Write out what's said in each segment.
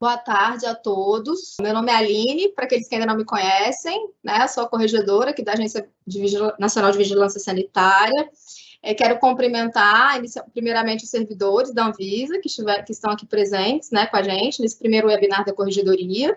Boa tarde a todos. Meu nome é Aline, para aqueles que ainda não me conhecem, né? Sou a corregedora aqui da Agência Nacional de Vigilância Sanitária. Quero cumprimentar, primeiramente, os servidores da Anvisa, que estão aqui presentes, né, com a gente, nesse primeiro webinar da corregedoria.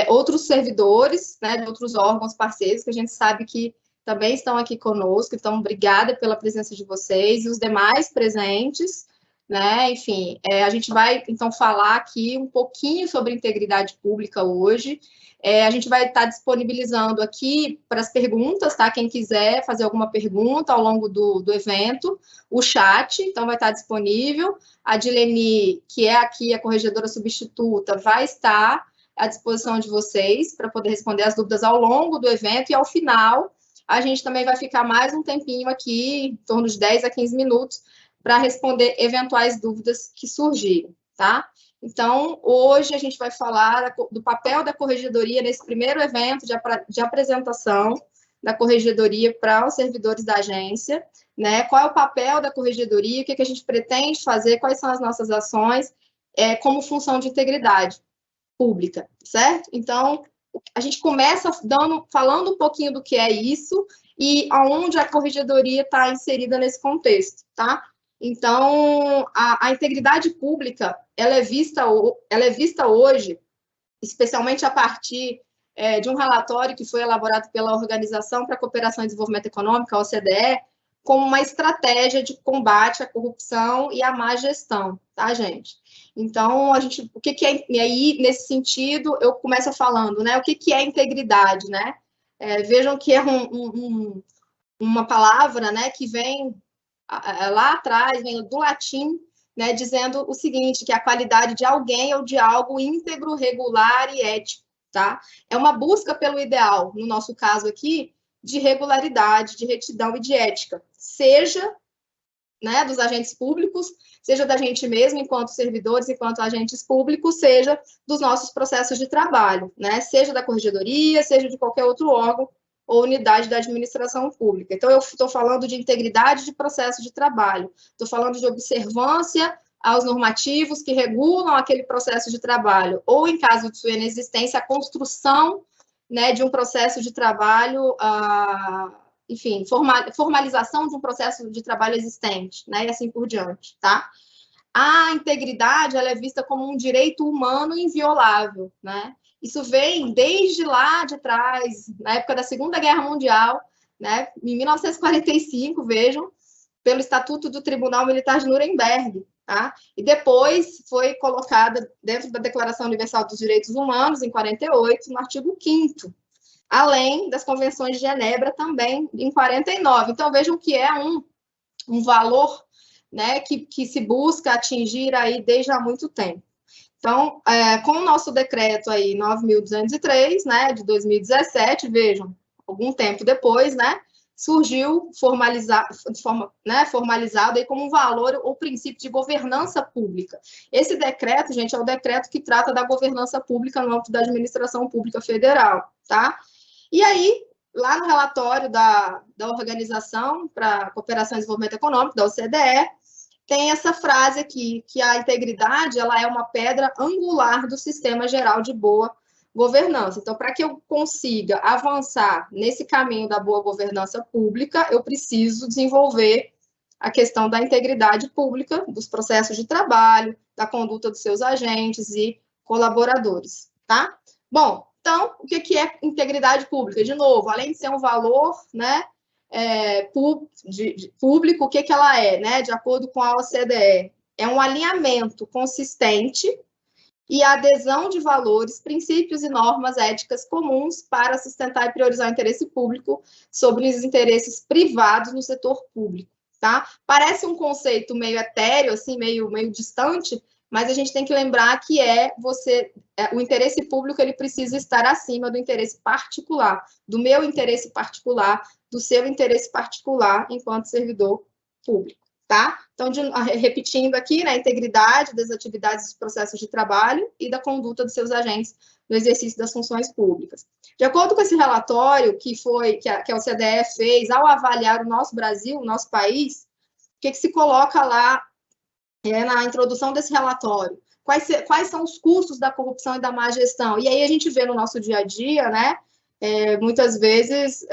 Outros servidores, né, de outros órgãos parceiros, que a gente sabe que também estão aqui conosco. Então, obrigada pela presença de vocês e os demais presentes, né? Enfim, a gente vai, então, falar aqui um pouquinho sobre integridade pública hoje. A gente vai estar disponibilizando aqui para as perguntas, tá? Quem quiser fazer alguma pergunta ao longo do evento, o chat, então, vai estar disponível. A Dileni, que é aqui a corregedora substituta, vai estar à disposição de vocês para poder responder as dúvidas ao longo do evento, e ao final a gente também vai ficar mais um tempinho aqui, em torno de 10 a 15 minutos, para responder eventuais dúvidas que surgirem, tá? Então, hoje a gente vai falar do papel da corregedoria nesse primeiro evento de apresentação da corregedoria para os servidores da agência, né? Qual é o papel da corregedoria, o que a gente pretende fazer, quais são as nossas ações, como função de integridade pública, certo? Então, a gente começa falando um pouquinho do que é isso e aonde a corregedoria está inserida nesse contexto, tá? Então, a integridade pública, ela é vista hoje, especialmente a partir de um relatório que foi elaborado pela Organização para a Cooperação e Desenvolvimento Econômico, a OCDE, como uma estratégia de combate à corrupção e à má gestão, tá, gente? Então, o que é, e aí, nesse sentido, eu começo falando, né, o que é integridade, né? Vejam que é uma palavra, né, que vem lá atrás, vem do latim, né, dizendo o seguinte, que a qualidade de alguém ou de algo íntegro, regular e ético, tá? É uma busca pelo ideal, no nosso caso aqui, de regularidade, de retidão e de ética, seja, né, dos agentes públicos, seja da gente mesmo, enquanto servidores, enquanto agentes públicos, seja dos nossos processos de trabalho, né, seja da corregedoria, seja de qualquer outro órgão ou unidade da administração pública. Então, eu estou falando de integridade de processo de trabalho, estou falando de observância aos normativos que regulam aquele processo de trabalho, ou, em caso de sua inexistência, a construção, né, de um processo de trabalho, enfim, formalização de um processo de trabalho existente, né, e assim por diante, tá? A integridade, ela é vista como um direito humano inviolável, né? Isso vem desde lá de trás, na época da Segunda Guerra Mundial, né, em 1945, vejam, pelo Estatuto do Tribunal Militar de Nuremberg, tá? E depois foi colocada dentro da Declaração Universal dos Direitos Humanos, em 48, no artigo 5º, além das convenções de Genebra também, em 49. Então, vejam que é um valor, né, que se busca atingir aí desde há muito tempo. Então, com o nosso decreto aí 9.203, né, de 2017, vejam, algum tempo depois, né, surgiu formalizado aí como um valor ou princípio de governança pública. Esse decreto, gente, é o decreto que trata da governança pública no âmbito da administração pública federal, tá? E aí, lá no relatório da Organização para a Cooperação e Desenvolvimento Econômico, da OCDE, tem essa frase aqui, que a integridade, ela é uma pedra angular do sistema geral de boa governança. Então, para que eu consiga avançar nesse caminho da boa governança pública, eu preciso desenvolver a questão da integridade pública, dos processos de trabalho, da conduta dos seus agentes e colaboradores, tá? Bom, então, o que é integridade pública? De novo, além de ser um valor, né, público, o que ela é, né, de acordo com a OCDE? É um alinhamento consistente e a adesão de valores, princípios e normas éticas comuns para sustentar e priorizar o interesse público sobre os interesses privados no setor público, tá? Parece um conceito meio etéreo, assim, meio distante, mas a gente tem que lembrar que o interesse público, ele precisa estar acima do interesse particular, do meu interesse particular, do seu interesse particular enquanto servidor público, tá? Então, repetindo aqui, né, a integridade das atividades dos processos de trabalho e da conduta dos seus agentes no exercício das funções públicas. De acordo com esse relatório que a OCDE fez ao avaliar o nosso Brasil, o nosso país, o que se coloca lá na introdução desse relatório? quais são os custos da corrupção e da má gestão. E aí a gente vê no nosso dia a dia, né, muitas vezes,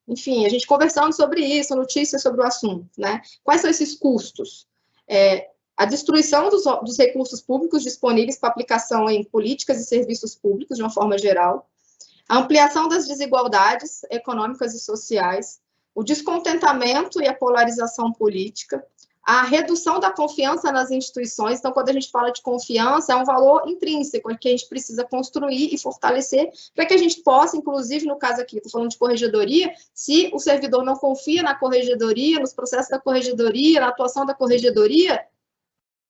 enfim, a gente conversando sobre isso, notícias sobre o assunto, né? Quais são esses custos? A destruição dos recursos públicos disponíveis para aplicação em políticas e serviços públicos, de uma forma geral, a ampliação das desigualdades econômicas e sociais, o descontentamento e a polarização política, a redução da confiança nas instituições. Então, quando a gente fala de confiança, é um valor intrínseco que a gente precisa construir e fortalecer para que a gente possa, inclusive, no caso aqui, estou falando de corregedoria, se o servidor não confia na corregedoria, nos processos da corregedoria, na atuação da corregedoria,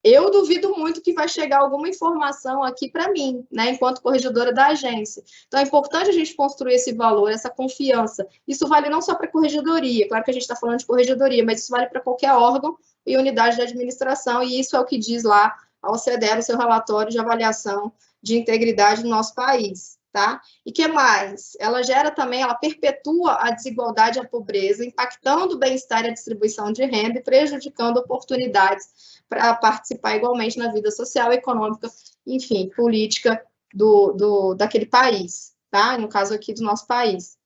eu duvido muito que vai chegar alguma informação aqui para mim, né, enquanto corregedora da agência. Então, é importante a gente construir esse valor, essa confiança. Isso vale não só para a corregedoria, claro que a gente está falando de corregedoria, mas isso vale para qualquer órgão e unidade de administração, e isso é o que diz lá a OCDE no seu relatório de avaliação de integridade do nosso país, tá? E que mais? Ela gera também, ela perpetua a desigualdade e a pobreza, impactando o bem-estar e a distribuição de renda e prejudicando oportunidades para participar igualmente na vida social, econômica, enfim, política daquele país, tá? No caso aqui do nosso país.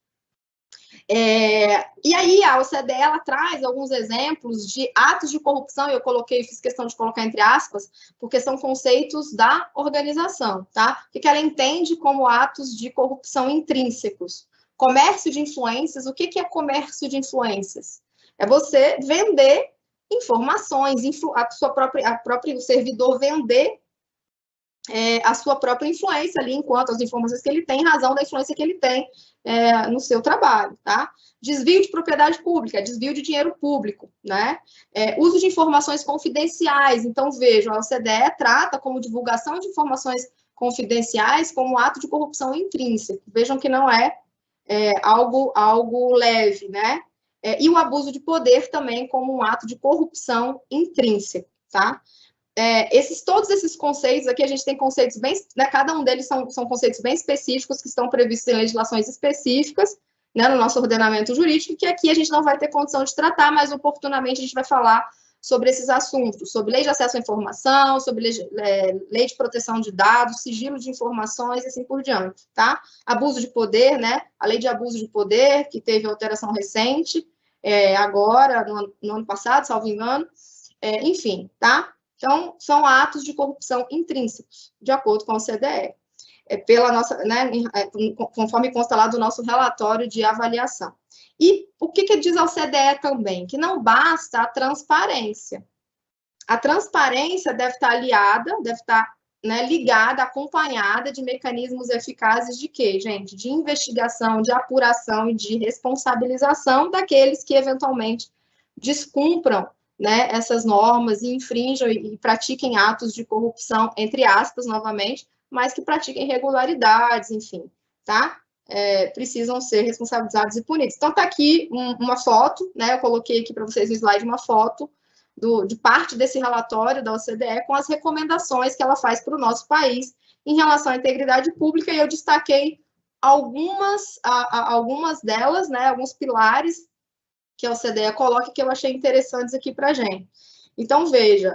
E aí a OCDE, ela traz alguns exemplos de atos de corrupção, eu fiz questão de colocar entre aspas, porque são conceitos da organização, tá? O que ela entende como atos de corrupção intrínsecos. Comércio de influências, o que é comércio de influências? É você vender informações, o servidor vender a sua própria influência ali, enquanto as informações que ele tem, em razão da influência que ele tem no seu trabalho, tá? Desvio de propriedade pública, desvio de dinheiro público, né? Uso de informações confidenciais. Então, vejam, a OCDE trata como divulgação de informações confidenciais como ato de corrupção intrínseco. Vejam que não é algo leve, né? E o abuso de poder também como um ato de corrupção intrínseco, tá? Todos esses conceitos aqui, a gente tem conceitos bem, né, cada um deles são conceitos bem específicos que estão previstos em legislações específicas, né, no nosso ordenamento jurídico, que aqui a gente não vai ter condição de tratar, mas oportunamente a gente vai falar sobre esses assuntos, sobre lei de acesso à informação, sobre lei de proteção de dados, sigilo de informações e assim por diante, tá? Abuso de poder, né? A lei de abuso de poder, que teve alteração recente, agora, no ano passado, salvo engano, enfim, tá? Então, são atos de corrupção intrínsecos, de acordo com a OCDE, pela nossa, né, conforme consta lá do nosso relatório de avaliação. E o que diz a OCDE também? Que não basta a transparência. A transparência deve estar aliada, deve estar, né, ligada, acompanhada de mecanismos eficazes de quê, gente? De investigação, de apuração e de responsabilização daqueles que eventualmente descumpram, né, essas normas e infringam e pratiquem atos de corrupção, entre aspas, novamente, mas que pratiquem irregularidades, enfim, tá? Precisam ser responsabilizados e punidos. Então, tá aqui uma foto, né? Eu coloquei aqui para vocês no slide uma foto de parte desse relatório da OCDE com as recomendações que ela faz para o nosso país em relação à integridade pública, e eu destaquei algumas delas, né? Alguns pilares que a OCDE coloca que eu achei interessantes aqui para a gente. Então, veja,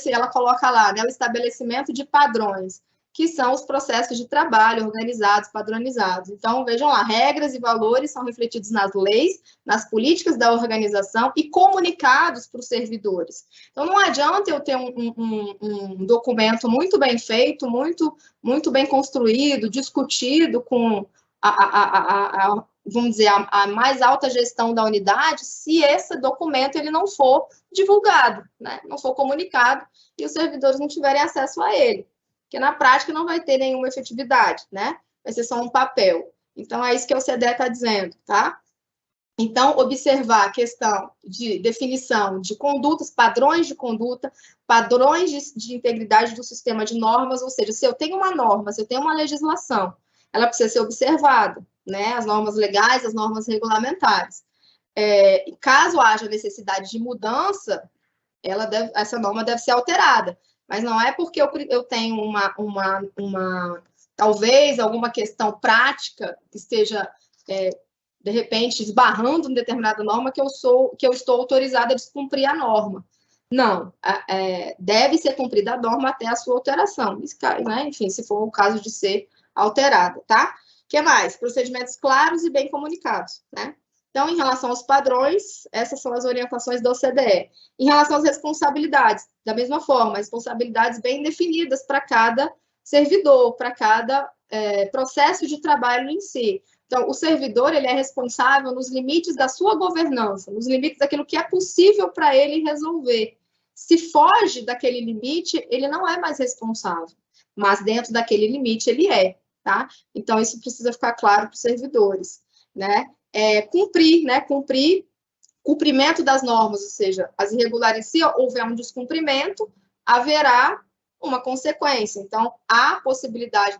ela coloca lá, né, o estabelecimento de padrões, que são os processos de trabalho organizados, padronizados. Então, vejam lá, regras e valores são refletidos nas leis, nas políticas da organização e comunicados para os servidores. Então, não adianta eu ter um documento muito bem feito, muito bem construído, discutido com vamos dizer, a mais alta gestão da unidade, se esse documento ele não for divulgado, né? Não for comunicado e os servidores não tiverem acesso a ele, porque na prática não vai ter nenhuma efetividade, né? Vai ser só um papel. Então, é isso que a OCDE está dizendo, tá? Então, observar a questão de definição de condutas, padrões de conduta, padrões de integridade do sistema de normas, ou seja, se eu tenho uma norma, se eu tenho uma legislação, ela precisa ser observada, né? As normas legais, as normas regulamentares. Caso haja necessidade de mudança, essa norma deve ser alterada, mas não é porque eu tenho talvez alguma questão prática que esteja, de repente, esbarrando em determinada norma que eu estou autorizada a descumprir a norma. Não, deve ser cumprida a norma até a sua alteração, né? Enfim, se for o caso de ser alterada, tá? O que mais? Procedimentos claros e bem comunicados, né? Então, em relação aos padrões, essas são as orientações da OCDE. Em relação às responsabilidades, da mesma forma, responsabilidades bem definidas para cada servidor, para cada processo de trabalho em si. Então, o servidor, ele é responsável nos limites da sua governança, nos limites daquilo que é possível para ele resolver. Se foge daquele limite, ele não é mais responsável, mas dentro daquele limite ele é, tá? Então, isso precisa ficar claro para os servidores, né? Cumprimento das normas, ou seja, as irregularidades, se houver um descumprimento, haverá uma consequência. Então, há possibilidade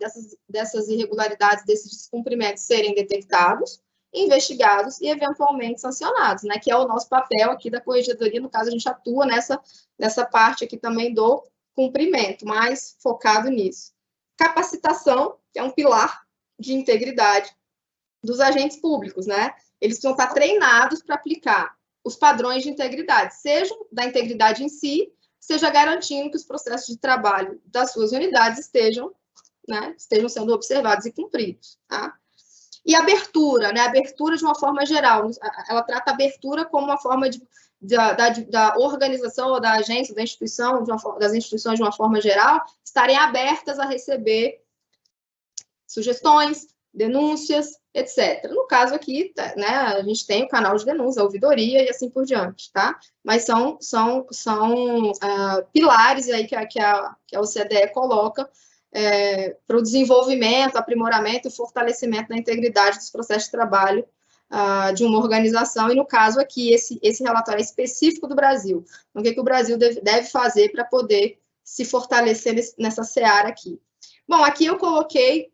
dessas irregularidades, desses descumprimentos serem detectados, investigados e eventualmente sancionados, né? Que é o nosso papel aqui da corregedoria. No caso, a gente atua nessa parte aqui também do cumprimento, mais focado nisso. Capacitação, que é um pilar de integridade dos agentes públicos, né? Eles precisam estar treinados para aplicar os padrões de integridade, seja da integridade em si, seja garantindo que os processos de trabalho das suas unidades estejam sendo observados e cumpridos, tá? E abertura, né? Abertura de uma forma geral. Ela trata a abertura como uma forma da organização ou da agência, da instituição, das instituições de uma forma geral, estarem abertas a receber sugestões, denúncias, etc. No caso aqui, né, a gente tem o canal de denúncia, a ouvidoria e assim por diante, tá? Mas são pilares aí que a OCDE coloca para o desenvolvimento, aprimoramento e fortalecimento da integridade dos processos de trabalho de uma organização, e no caso aqui, esse relatório é específico do Brasil. Então, o que o Brasil deve fazer para poder se fortalecer nessa seara aqui? Bom, aqui eu coloquei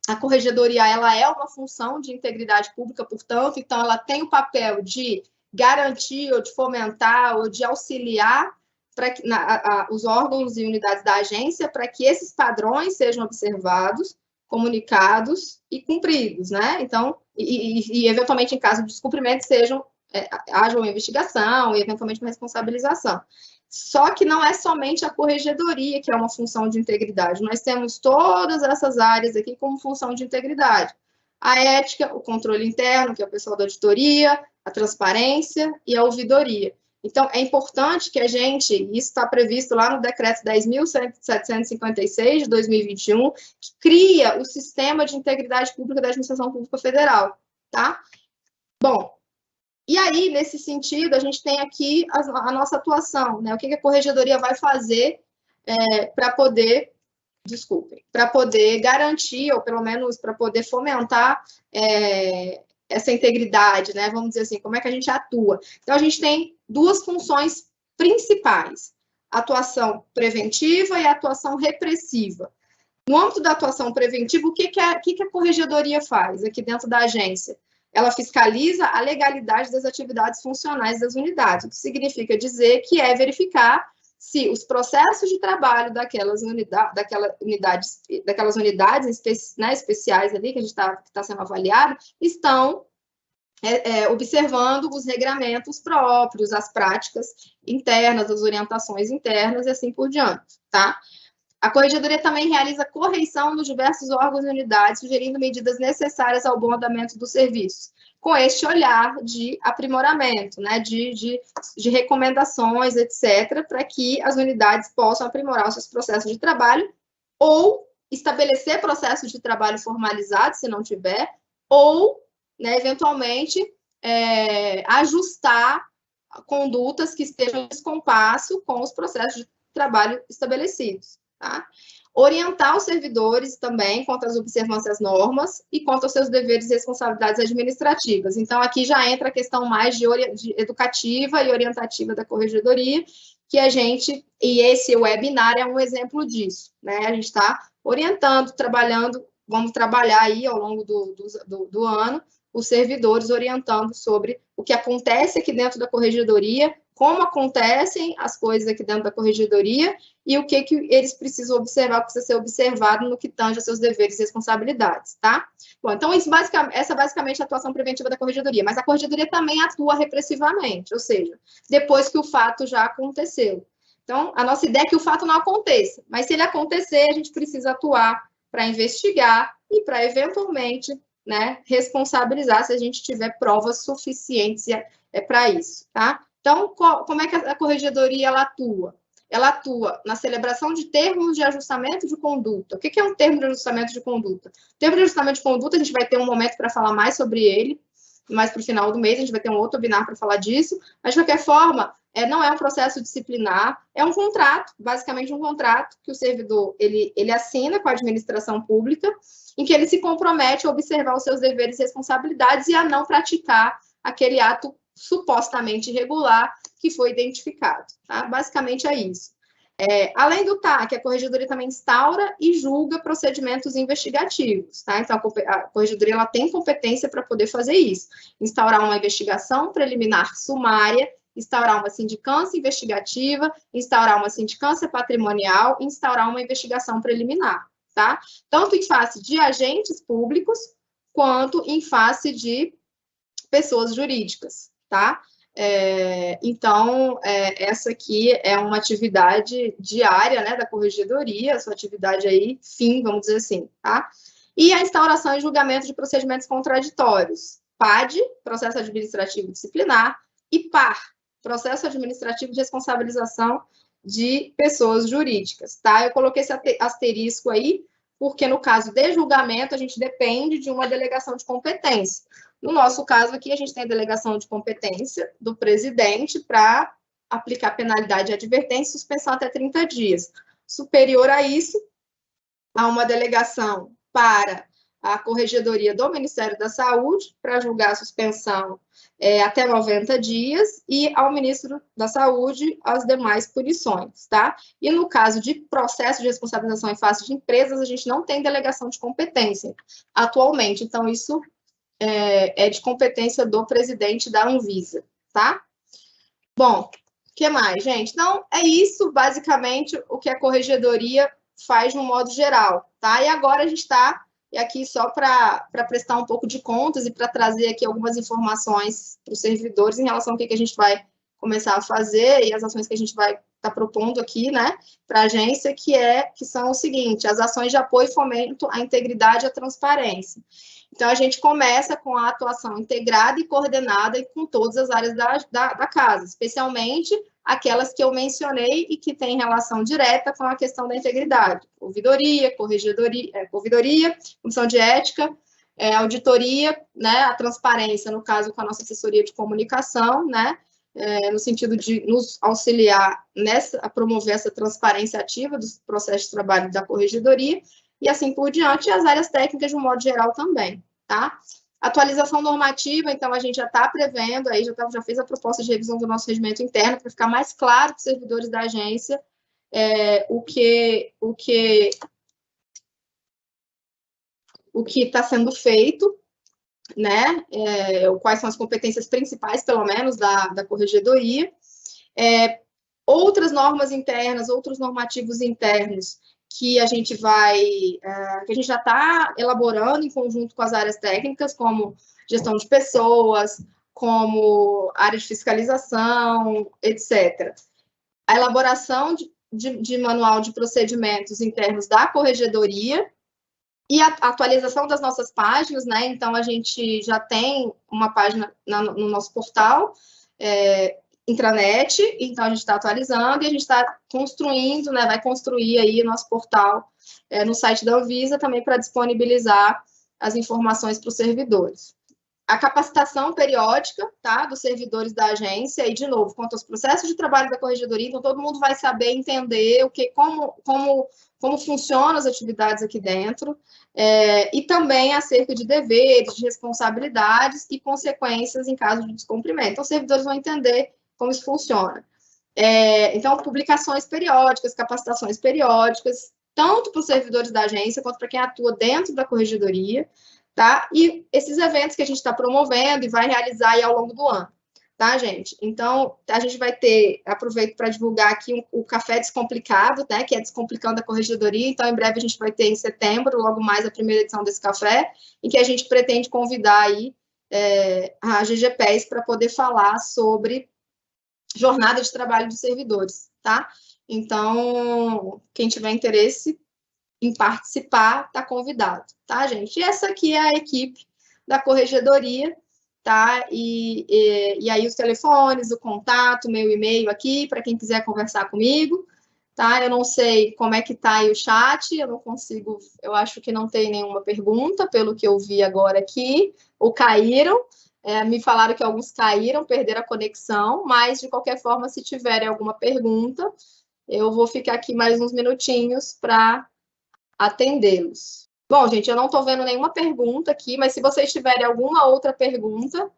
a corregedoria, ela é uma função de integridade pública, portanto, então ela tem o papel de garantir, ou de fomentar, ou de auxiliar os órgãos e unidades da agência para que esses padrões sejam observados, comunicados e cumpridos, né? Então, e eventualmente, em caso de descumprimento, haja uma investigação e, eventualmente, uma responsabilização. Só que não é somente a corregedoria que é uma função de integridade, nós temos todas essas áreas aqui como função de integridade. A ética, o controle interno, que é o pessoal da auditoria, a transparência e a ouvidoria. Então, é importante que a gente, isso está previsto lá no decreto 10.756 de 2021, que cria o sistema de integridade pública da Administração Pública Federal, tá? Bom, e aí, nesse sentido, a gente tem aqui a nossa atuação, né? O que a corregedoria vai fazer para poder garantir, ou pelo menos para poder fomentar essa integridade, né? Vamos dizer assim, como é que a gente atua? Então, a gente tem duas funções principais: atuação preventiva e atuação repressiva. No âmbito da atuação preventiva, o que a corregedoria faz aqui dentro da agência? Ela fiscaliza a legalidade das atividades funcionais das unidades, o que significa dizer que é verificar se os processos de trabalho daquelas unidades especiais ali, que a gente está sendo avaliado, estão observando os regramentos próprios, as práticas internas, as orientações internas e assim por diante, tá? A corregedoria também realiza correição nos diversos órgãos e unidades, sugerindo medidas necessárias ao bom andamento dos serviços, com este olhar de aprimoramento, né, de recomendações, etc., para que as unidades possam aprimorar os seus processos de trabalho ou estabelecer processos de trabalho formalizados, se não tiver, ou, né, eventualmente, ajustar condutas que estejam em descompasso com os processos de trabalho estabelecidos. Tá? Orientar os servidores também quanto às observâncias às normas e quanto aos seus deveres e responsabilidades administrativas. Então, aqui já entra a questão mais de educativa e orientativa da corregedoria, que e esse webinar é um exemplo disso, né? A gente está orientando, vamos trabalhar aí ao longo do ano, os servidores orientando sobre o que acontece aqui dentro da corregedoria, como acontecem as coisas aqui dentro da corregedoria e o que eles precisam observar, precisa ser observado no que tange aos seus deveres e responsabilidades, tá? Bom, então, essa é basicamente a atuação preventiva da corregedoria, mas a corregedoria também atua repressivamente, ou seja, depois que o fato já aconteceu. Então, a nossa ideia é que o fato não aconteça, mas se ele acontecer, a gente precisa atuar para investigar e para, eventualmente, né, responsabilizar se a gente tiver provas suficientes para isso, tá? Então, como é que a corregedoria ela atua? Ela atua na celebração de termos de ajustamento de conduta. O que é um termo de ajustamento de conduta? O termo de ajustamento de conduta, a gente vai ter um momento para falar mais sobre ele, mais para o final do mês, a gente vai ter um outro webinar para falar disso, mas, de qualquer forma, não é um processo disciplinar, é um contrato, basicamente um contrato que o servidor ele assina com a administração pública, em que ele se compromete a observar os seus deveres e responsabilidades e a não praticar aquele ato supostamente irregular que foi identificado. Tá? Basicamente é isso. Além do TAC, a corregedoria também instaura e julga procedimentos investigativos. Tá? Então, a corregedoria ela tem competência para poder fazer isso. Instaurar uma investigação preliminar sumária, instaurar uma sindicância investigativa, instaurar uma sindicância patrimonial, instaurar uma investigação preliminar. Tá? Tanto em face de agentes públicos, quanto em face de pessoas jurídicas, tá? Então, essa aqui é uma atividade diária, né, da corregedoria, sua atividade aí, fim, vamos dizer assim, tá? E a instauração e julgamento de procedimentos contraditórios, PAD, processo administrativo disciplinar, e PAR, processo administrativo de responsabilização de pessoas jurídicas, tá? Eu coloquei esse asterisco aí, porque no caso de julgamento, a gente depende de uma delegação de competência. No nosso caso aqui, a gente tem a delegação de competência do presidente para aplicar penalidade de advertência e suspensão até 30 dias. Superior a isso, há uma delegação para a Corregedoria do Ministério da Saúde para julgar a suspensão até 90 dias e ao Ministro da Saúde as demais punições, tá? E no caso de processo de responsabilização em face de empresas, a gente não tem delegação de competência atualmente, então isso é de competência do presidente da Anvisa, tá? Bom, o que mais, gente? Então, é isso, basicamente, o que a corregedoria faz no modo geral, tá? E agora a gente está aqui só para prestar um pouco de contas e para trazer aqui algumas informações para os servidores em relação ao que a gente vai começar a fazer e as ações que a gente vai estar propondo aqui, né, para a agência, que são o seguinte: as ações de apoio e fomento à integridade e à transparência. Então, a gente começa com a atuação integrada e coordenada com todas as áreas da casa, especialmente aquelas que eu mencionei e que têm relação direta com a questão da integridade. Ouvidoria, ouvidoria, comissão de ética, auditoria, né, a transparência, no caso, com a nossa assessoria de comunicação, né, no sentido de nos auxiliar a promover essa transparência ativa dos processos de trabalho da corregedoria, e assim por diante, e as áreas técnicas de um modo geral também, tá? Atualização normativa, então, a gente já está prevendo, aí já fez a proposta de revisão do nosso regimento interno, para ficar mais claro para os servidores da agência o que está sendo feito, né? Quais são as competências principais, pelo menos, da corregedoria. Outras normas internas, outros normativos internos, que a gente já está elaborando em conjunto com as áreas técnicas, como gestão de pessoas, como área de fiscalização, etc. A elaboração de manual de procedimentos internos da corregedoria e a atualização das nossas páginas, né? Então, a gente já tem uma página no nosso portal, intranet, então a gente está atualizando e a gente está construindo, né, vai construir aí o nosso portal no site da Anvisa também para disponibilizar as informações para os servidores. A capacitação periódica, tá, dos servidores da agência, e de novo, quanto aos processos de trabalho da corregedoria, então todo mundo vai saber entender como funcionam as atividades aqui dentro, e também acerca de deveres, de responsabilidades e consequências em caso de descumprimento. Então, os servidores vão entender como isso funciona. Então, publicações periódicas, capacitações periódicas, tanto para os servidores da agência, quanto para quem atua dentro da corregedoria, tá? E esses eventos que a gente está promovendo e vai realizar aí ao longo do ano. tá, gente? Então, a gente vai ter, aproveito para divulgar aqui o Café Descomplicado, né, que é Descomplicando a Corregedoria. Então, em breve a gente vai ter em setembro, logo mais, a primeira edição desse café, em que a gente pretende convidar aí a GGPES para poder falar sobre jornada de trabalho dos servidores, tá? Então, quem tiver interesse em participar, está convidado, tá, gente? E essa aqui é a equipe da Corregedoria, tá? E aí os telefones, o contato, meu e-mail aqui, para quem quiser conversar comigo, tá? Eu não sei como é que tá aí o chat, eu não consigo, eu acho que não tem nenhuma pergunta, pelo que eu vi agora aqui, ou caíram, me falaram que alguns caíram, perderam a conexão, mas, de qualquer forma, se tiverem alguma pergunta, eu vou ficar aqui mais uns minutinhos para atendê-los. Bom, gente, eu não estou vendo nenhuma pergunta aqui, mas se vocês tiverem alguma outra pergunta,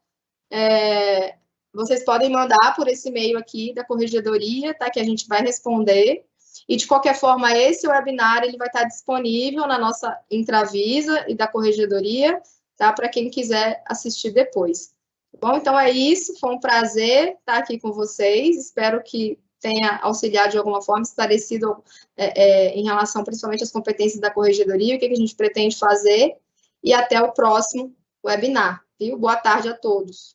vocês podem mandar por esse e-mail aqui da Corregedoria, tá? Que a gente vai responder. E, de qualquer forma, esse webinar ele vai estar disponível na nossa Intravisa e da Corregedoria, tá? Para quem quiser assistir depois. Bom, então é isso. Foi um prazer estar aqui com vocês. Espero que tenha auxiliado de alguma forma, esclarecido em relação principalmente às competências da Corregedoria, o que a gente pretende fazer, e até o próximo webinar. Viu? Boa tarde a todos.